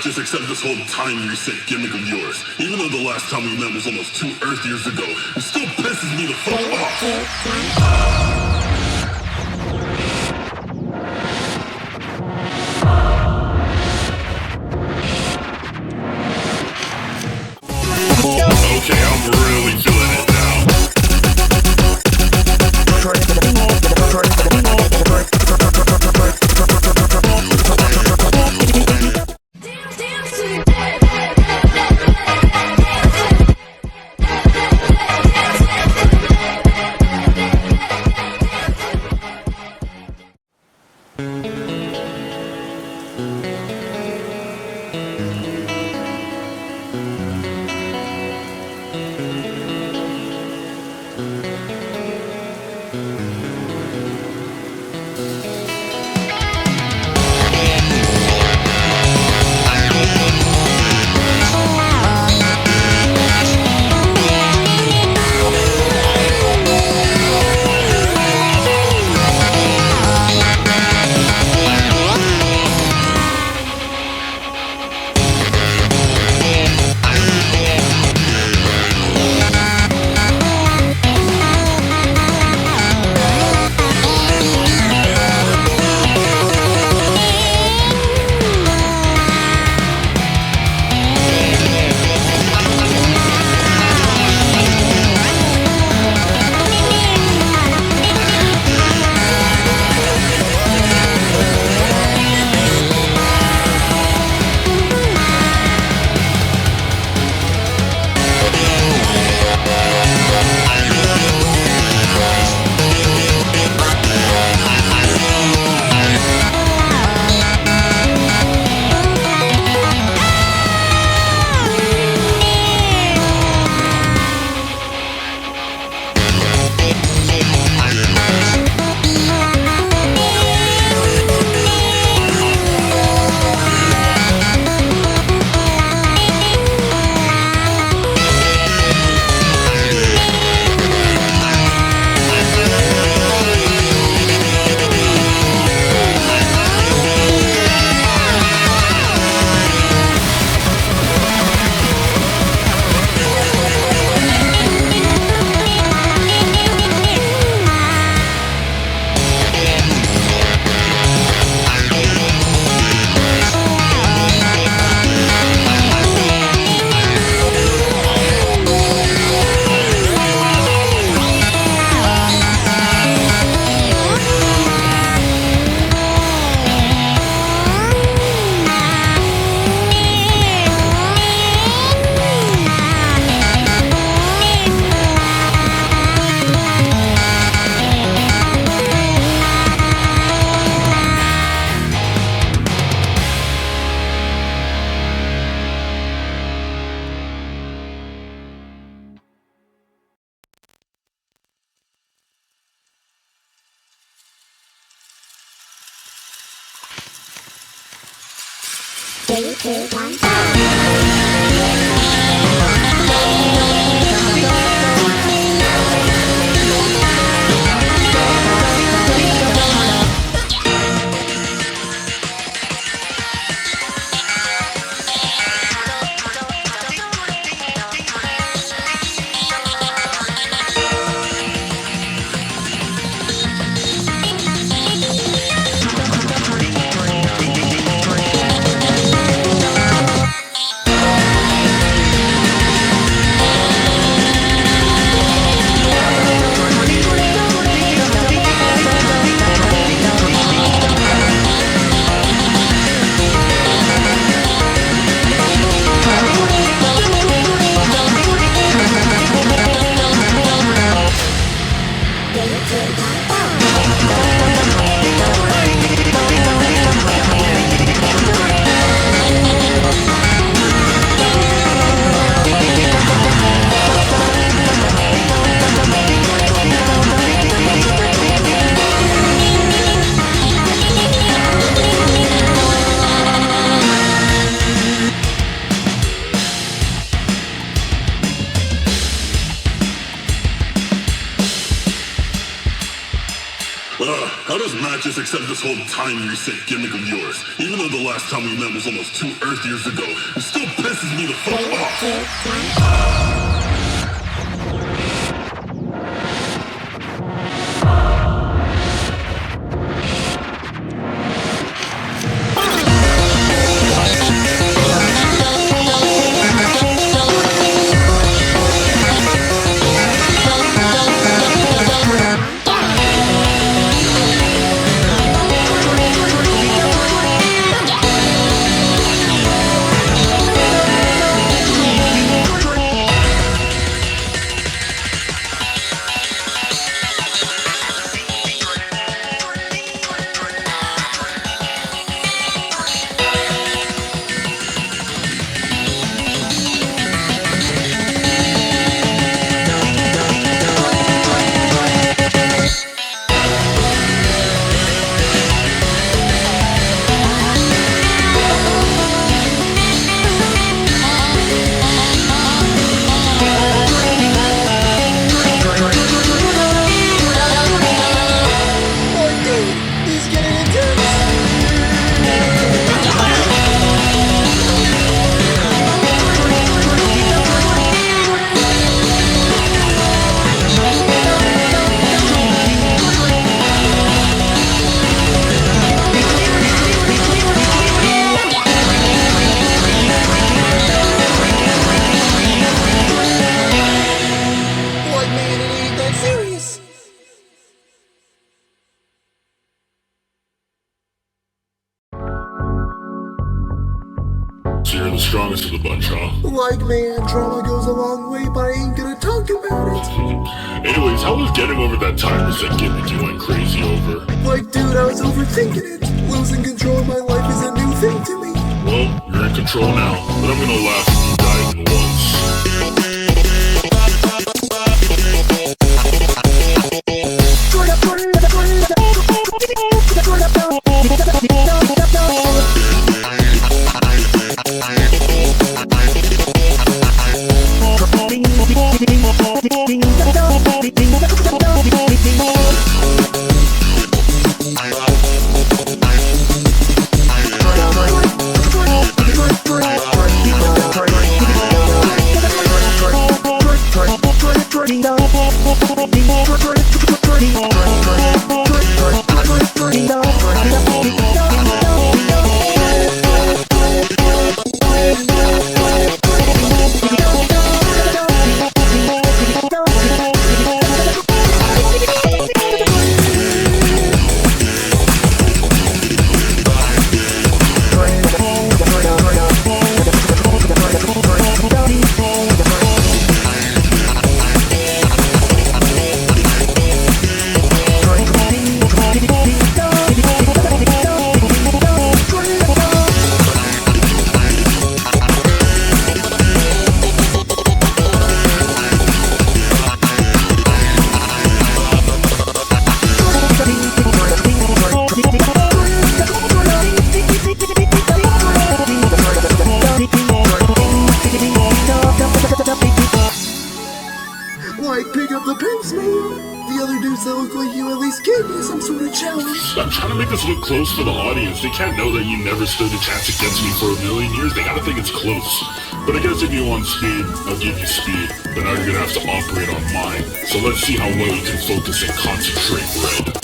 Just accept this whole time reset gimmick of yours. Even though the last time we met was almost 2 Earth years ago, it still pisses me the fuck off. Okay, I'm really feeling it now. How does Matt just accept this whole time reset gimmick of yours? Even though the last time we met was almost 2 Earth years ago, it still pisses me the fuck off. So you're the strongest of the bunch, huh? Like, man, drama goes a long way, but I ain't gonna talk about it. Anyways, how was getting over that time reset gimmick you went crazy over? Like, dude, I was overthinking it. Losing control of my life is a new thing to me. Well, you're in control now, but I'm gonna laugh if you die even once. Like, pick up the pace, man. The other dudes that look like you at least gave me some sort of challenge. I'm trying to make this look close for the audience. They can't know that you never stood a chance against me for a million years. They gotta think it's close. But I guess if you want speed, I'll give you speed. But now you're gonna have to operate on mine. So let's see how well you can focus and concentrate, Red.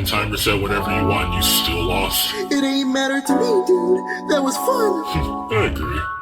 timer set whenever you want, you still lost. It ain't matter to me, dude. That was fun. I agree.